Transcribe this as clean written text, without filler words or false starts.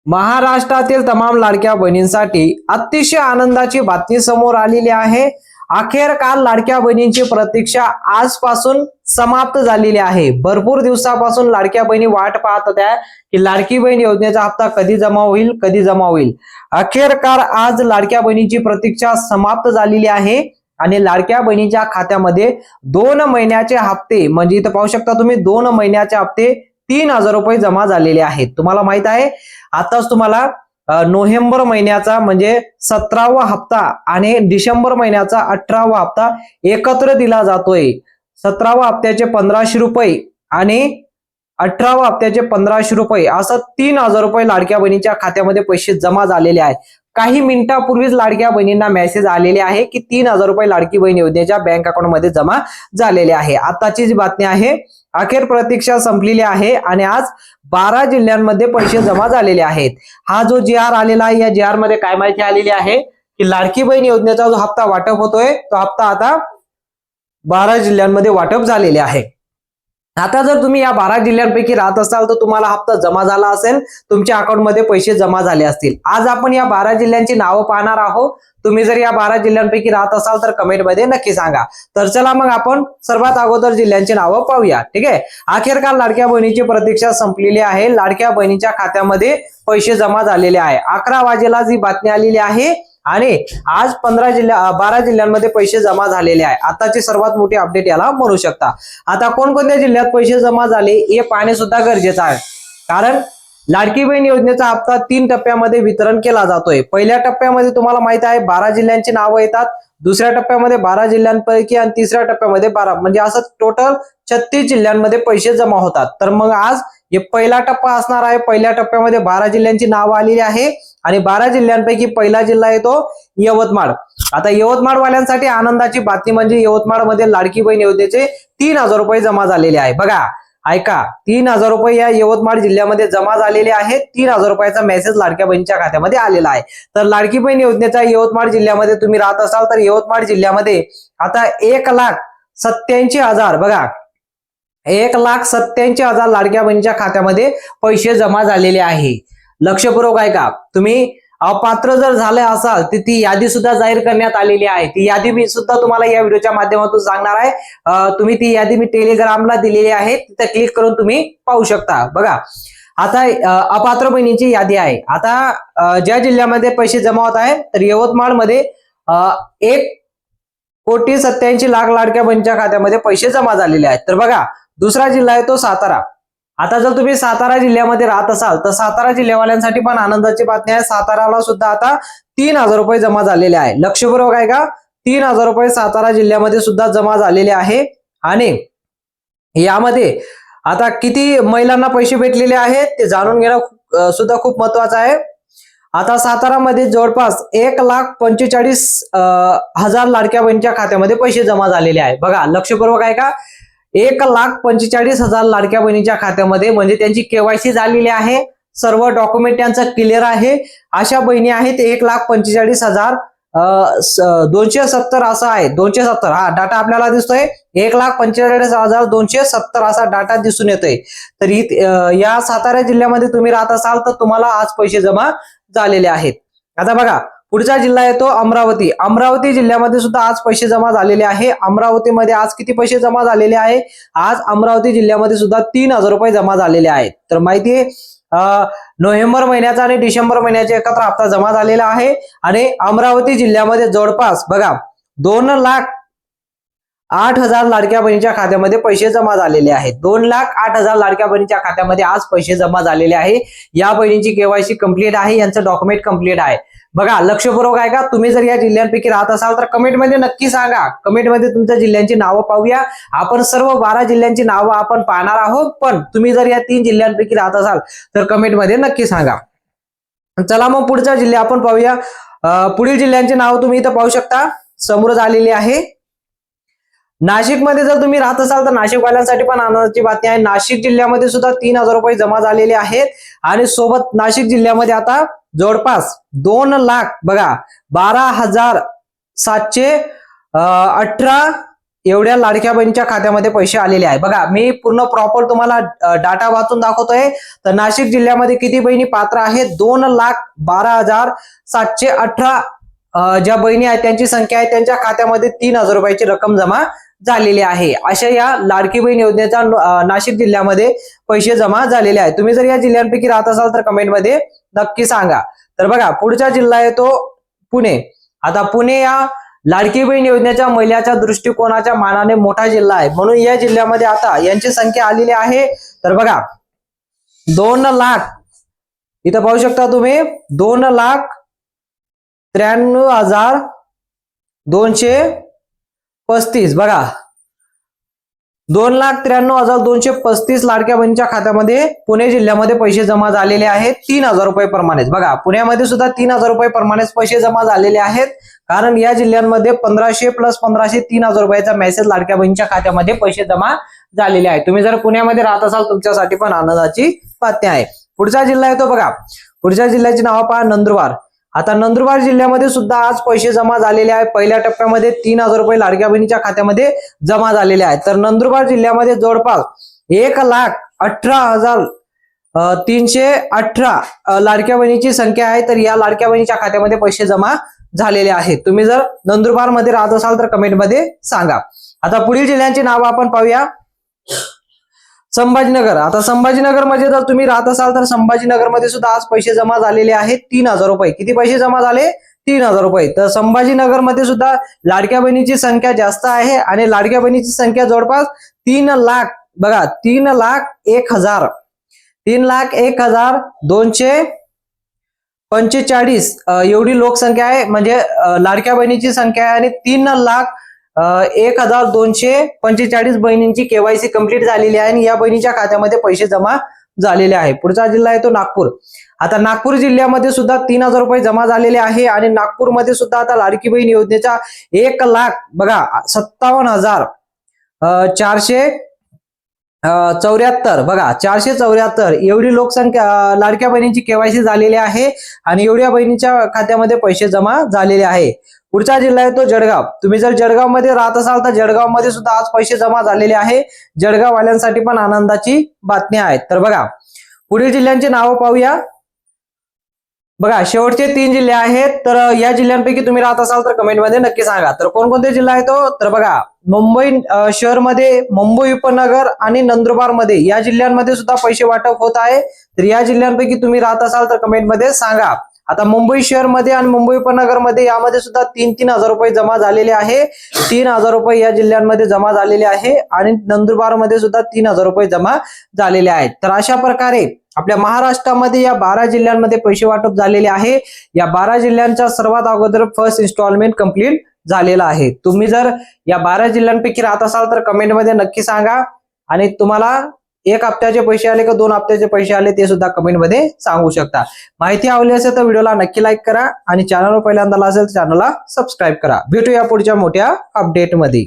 महाराष्ट्रातील तमाम लाडक्या बहिणींसाठी अतिशय आनंदाची बातमी समोर आलेली आहे। अखेर काल लाडक्या बहिणींची प्रतीक्षा आजपासून समाप्त झालेली आहे। भरपूर दिवसापासून लाडक्या बहिणी वाट पाहत होत्या की लाडकी बहीण योजनेचा हप्ता कधी जमा होईल। अखेर काल आज लाडक्या बहिणींची प्रतीक्षा समाप्त झालेली आहे आणि लाडक्या बहिणीच्या खात्यामध्ये 2 महिन्याचे हप्ते म्हणजे इथे पाहू शकता तुम्ही 2 महिन्याचे हप्ते 3000 रुपये जमा झालेले आहेत। तुम्हाला माहित आहे आताच तुम्हाला नोव्हेंबर महिन्याचा म्हणजे 17वा हप्ता आणि डिसेंबर महिन्याचा 18वा हप्ता एकत्र दिला जातोय। 17वा हप्त्याचे 1500 रुपये आणि 18वा हप्त्याचे 1500 रुपये असं 3000 रुपये लाडक्या बहिणीच्या खात्यामध्ये पैसे जमा झालेले आहेत। काही मिनिटांपूर्वीच लाडक्या बहिणींना मेसेज आलेले आहे की 3000 रुपये लाडकी बहीण योजनेच्या बँक अकाउंट मध्ये जमा झालेले आहे। आताची जी बातमी आहे अखेर प्रतीक्षा संपलेली आहे आणि आज 12 जिल्ह्यांमध्ये पैसे जमा झालेले आहेत। हा जो जी.आर. आलेला आहे या जी.आर. मध्ये काय माहिती आलेली आहे की लाडकी बहीण योजनेचा जो हप्ता वाटप होतोय तो हप्ता आता 12 जिल्ह्यांमध्ये वाटप झालेले आहे। आता जर तुम्ही या 12 जिल्ह्यांपैकी राहत असाल तर तुम्हाला हप्ता जमा झाला असेल, तुमच्या अकाउंट मध्ये पैसे जमा झाले असतील। आज आपण या 12 जिल्ह्यांची नावं पाहणार आहोत। तुम्ही जर या 12 जिल्ह्यांपैकी राहत असाल तर कमेंट मध्ये नक्की सांगा। तर चला मग आपण सर्वात अगोदर जिल्ह्यांची नावं पाहूया। ठीक आहे, अखेर काल लाडक्या बहिणीची प्रतीक्षा संपलेली आहे। लाडक्या बहिणीच्या खात्यामध्ये पैसे जमा झालेले आहे। 11 वाजेला जी बातमी आलेली आहे आणि आज 12 जिल्ह्यांमध्ये पैसे जमा झालेले आहे। आताची सर्वात मोठी अपडेट याला म्हणू शकता। आता कोणकोणत्या जिल्ह्यात पैसे जमा झाले हे पाहणे सुद्धा गरजेचं आहे, कारण लाडकी बहीण योजनेचा हप्ता 3 टप्प्यामध्ये वितरण केला जातोय। पहिल्या टप्प्यामध्ये तुम्हाला माहित आहे 12 जिल्ह्यांची नावं येतात, दुसऱ्या टप्प्यामध्ये 12 जिल्ह्यांपैकी आणि तिसऱ्या टप्प्यामध्ये 12 म्हणजे असं टोटल 36 जिल्ह्यांमध्ये पैसे जमा होतात। तर मग आज हे पहिला टप्पा असणार आहे। पहिल्या टप्प्यामध्ये 12 जिल्ह्यांची नावं आलेली आहे आणि 12 जिल्ह्यांपैकी पहिला जिल्हा येतो यवतमाळ। आता यवतमाळ वाल्यांसाठी आनंदाची बातमी म्हणजे यवतमाळ मध्ये लाडकी बहीण योजनेचे 3000 रुपये जमा झालेले आहे। बघा ऐका, 3000 रुपये या यवतमाळ जिल्ह्यामध्ये जमा झालेले आहेत। 3000 रुपयाचा मेसेज लाडक्या बहिणीच्या खात्यामध्ये आलेला आहे। तर लाडकी बहीण योजनेचा यवतमाळ जिल्ह्यामध्ये तुम्ही राहत असाल तर यवतमाळ जिल्ह्यामध्ये आता 1,87,000 बघा 1,87,000 लाडक्या बहिणीच्या खात्यामध्ये पैसे जमा झालेले आहे। लक्षपूर्वक ऐका, तुम्ही अपात्र जर झाले असाल तर ती यादी सुद्धा जाहीर करण्यात आलेली आहे। ती यादी मी सुद्धा तुम्हाला या व्हिडिओच्या माध्यमातून सांगणार आहे। तुम्ही ती यादी मी टेलिग्रामला दिलेली आहे, तिथे क्लिक करून तुम्ही पाहू शकता। बघा आता अपात्र बहिणींची यादी आहे। आता ज्या जिल्ह्यामध्ये पैसे जमा होत आहेत तर यवतमाळ मध्ये 1,87,00,000 लाडक्या बहिणीच्या खात्यामध्ये पैसे जमा झालेले आहेत। तर बघा दुसरा जिल्हा आहे तो सातारा। आता जर तुम्ही सातारा जिल्ह्यामध्ये राहत असाल तर सातारा जिल्ह्यावाल्यांसाठी पण आनंदाची बातमी आहे। साताराला सुद्धा आता 3000 रुपये जमा झालेले आहे। लक्षपूर्वक आहे का, 3000 रुपये सातारा जिल्ह्यामध्ये सुद्धा जमा झालेले आहे। आणि यामध्ये आता किती महिलांना पैसे भेटलेले आहेत ते जाणून घेणं सुद्धा खूप महत्वाचं आहे। आता सातारामध्ये जवळपास 1,45,000 लाडक्या बहिणीच्या खात्यामध्ये पैसे जमा झालेले आहे। बघा लक्षपूर्वक आहे का, 1,45,000 लाडक्या बहिणीच्या खात्यामध्ये म्हणजे त्यांची केवायसी झालेली आहे, सर्व डॉक्युमेंट त्यांचं क्लिअर आहे। अशा बहिणी आहेत 1,45,270 असं आहे, 270 हा डाटा आपल्याला दिसतोय। 1,45,270 असा डाटा दिसून येतोय। तर या सातारा जिल्ह्यामध्ये तुम्ही राहत असाल तर तुम्हाला आज पैसे जमा झालेले आहेत। आता बघा पुढचा जिल्हा येतो अमरावती। अमरावती जिल्ह्यामध्ये सुद्धा आज पैसे जमा झालेले आहे। अमरावतीमध्ये आज किती पैसे जमा झालेले आहे, आज अमरावती जिल्ह्यामध्ये सुद्धा 3000 रुपये जमा झालेले आहेत। तर माहिती आहे नोव्हेंबर महिन्याचा आणि डिसेंबर महिन्याचा एकत्र हप्ता जमा झालेला आहे आणि अमरावती जिल्ह्यामध्ये जवळपास बघा 2,08,000 लाडक्या बहिणीच्या खात्यामध्ये पैसे जमा झालेले आहेत। 2,08,000 लाडक्या बहिणीच्या खात्यामध्ये आज पैसे जमा झालेले आहे। या बहिणींची केवायसी कंप्लीट आहे, यांचं डॉक्युमेंट कंप्लीट आहे। बघा लक्षपूर्वक आहे का, तुम्ही जर या जिल्ह्यांपैकी राहत असाल तर कमेंट मध्ये नक्की सांगा। कमेंट मध्ये तुमच्या जिल्ह्यांची नावं पाहूया। आपण सर्व 12 जिल्ह्यांची नावं आपण पाहणार आहोत, पण तुम्ही जर या 3 जिल्ह्यांपैकी राहत असाल तर कमेंट मध्ये नक्की सांगा। चला मग पुढचा जिल्हा आपण पाहूया। पुढील जिल्ह्यांची नाव तुम्ही इथं पाहू शकता, समोर आलेली आहे। नाशिक मध्ये जर तुम्ही राहत असाल तर नाशिक वाल्यांसाठी पण आनंदाची बातमी आहे। नाशिक जिल्ह्यामध्ये सुद्धा 3000 रुपये जमा झालेले आहेत आणि सोबत नाशिक जिल्ह्यामध्ये आता जवळपास 2 लाख बघा 12,718 एवढ्या लाडक्या बहिणीच्या खात्यामध्ये पैसे आलेले आहे. बघा मी पूर्ण प्रॉपर तुम्हाला डाटा वाचून दाखवतोय. तर नाशिक जिल्ह्यामध्ये किती बहिणी पात्र आहेत? 2,12,718 ज्या बहिणी आहेत त्यांची संख्या आहे. त्यांच्या खात्यामध्ये 3,000 रुपयाची रक्कम जमा झालेली आहे. अशा या लाडकी बहीण योजनेचा नाशिक जिल्ह्यामध्ये पैसे जमा झालेले आहेत. तुम्ही जर या जिल्ह्यांपैकी राहत असाल तर कमेंटमध्ये नक्की सांगा. तर बघा पुढचा जिल्हा आहे तो पुणे. आता पुणे या लाडकी बहीण योजनेच्या महिलाच्या दृष्टिकोनाच्या मानाने मोठा जिल्हा आहे, म्हणून या जिल्ह्यामध्ये आता यांची संख्या आलेली आहे. तर बघा 2 लाख, इथं पाहू शकता तुम्ही 2,93,235. बघा 2,93,235 लाडक्या बहिणीच्या खात्यामध्ये पुणे जिल्ह्यामध्ये पैसे जमा झालेले आहेत 3,000 रुपये प्रमाणेच. बघा पुण्यामध्ये सुद्धा 3,000 रुपये प्रमाणेच पैसे जमा झालेले आहेत, कारण या जिल्ह्यांमध्ये 1,500 + 1,500 3,000 रुपयाचा मेसेज लाडक्या बहिणीच्या खात्यामध्ये पैसे जमा झालेले आहेत. तुम्ही जर पुण्यामध्ये राहत असाल तुमच्यासाठी पण आनंदाची बातमी आहे. पुढचा जिल्हा आहे तो बघा, पुढच्या जिल्ह्याची नाव पहा नंदुरबार. आता नंदुरबार जिल्ह्यामध्ये सुद्धा आज पैसे जमा झालेले आहेत. पहिल्या टप्प्यामध्ये 3,000 रुपये लाडक्या बहिणीच्या खात्यामध्ये जमा झालेले आहेत. तर नंदुरबार जिल्ह्यामध्ये जवळपास 1,18,318 लाडक्या बहिणीची संख्या आहे. तर या लाडक्या बहिणीच्या खात्यामध्ये पैसे जमा झालेले आहेत. तुम्ही जर नंदुरबार मध्ये राहत असाल तर कमेंटमध्ये सांगा. आता पुढील जिल्ह्यांची नावं आपण पाहूया. संभाजीनगर. आता संभाजीनगर मध्ये जर तुम्ही राहत असाल तर संभाजीनगर मध्ये सुद्धा आज पैसे जमा झालेले आहेत 3,000 रुपये. किती पैसे जमा झाले? 3,000 रुपये. तर संभाजीनगर मध्ये सुद्धा लाडक्या बहिणीची संख्या जास्त आहे आणि लाडक्या बहिणीची संख्या जवळपास 3 लाख. बघा 3,01,245 एवढी लोकसंख्या आहे, म्हणजे लाडक्या बहिणीची संख्या आहे आणि 3,01,245 बहिणींची केवायसी कंप्लीट झालेली आहे आणि या बहिणीच्या खात्यामध्ये पैसे जमा झालेले आहे. पुढचा जिल्हा आहे तो नागपूर. आता नागपूर जिल्ह्यामध्ये सुद्धा 3,000 रुपये जमा झालेले आहे आणि नागपूरमध्ये सुद्धा आता लाडकी बहीण योजनेचा 1 लाख बघा 57,474 बघा 474 एवढी लोकसंख्या लाडक्या बहिणींची केवायसी झालेली आहे आणि एवढ्या बहिणीच्या खात्यामध्ये पैसे जमा झालेले आहे. पुढचा जिल्हा आहे तो जळगाव. तुम्ही जर जळगाव मध्ये राहत असाल तर जळगाव मध्ये सुद्धा आज पैसे जमा झालेले आहे. जळगाव वाल्यांसाठी पण आनंदाची बातमी आहे. तर बघा पुढील जिल्ह्यांची नावं पाहूया. बघा शेवटचे 3 जिल्हे आहेत. तर या जिल्ह्यांपैकी तुम्ही राहत असाल तर कमेंटमध्ये नक्की सांगा. तर कोणकोणते जिल्हा आहे तो? तर बघा मुंबई शहरमध्ये, मुंबई उपनगर आणि नंदुरबार मध्ये या जिल्ह्यांमध्ये सुद्धा पैसे वाटप होत आहे. तर या जिल्ह्यांपैकी तुम्ही राहत असाल तर कमेंटमध्ये सांगा. आता मुंबई शहर मध्ये आणि मुंबई उपनगर मध्ये यामध्ये सुद्धा 3,000 रुपये जमा झालेले आहे. 3,000 रुपये या जिल्ह्यांमध्ये जमा झालेले आहे आणि नंदुरबार मध्ये सुद्धा 3,000 रुपये जमा झालेले आहेत. तर अशा प्रकारे आपल्या महाराष्ट्रामध्ये या 12 जिल्ह्यांमध्ये पैसे वाटप झालेले आहे. या 12 जिल्ह्यांचा सर्वात अगोदर फर्स्ट इन्स्टॉलमेंट कंप्लीट झालेला आहे. तुम्ही जर या 12 जिल्ह्यांपैकी राहत असाल तर कमेंटमध्ये नक्की सांगा आणि तुम्हाला 1 हप्त्याचे पैसे आले का 2 हप्त्याचे पैसे आले ते सुद्धा कमेंटमध्ये सांगू शकता. माहिती आवडली असेल तर व्हिडिओला नक्की लाईक करा आणि चॅनलवर पहिल्यांदा असेल तर चॅनलला सबस्क्राईब करा. भेटूया पुढच्या मोठ्या अपडेटमध्ये.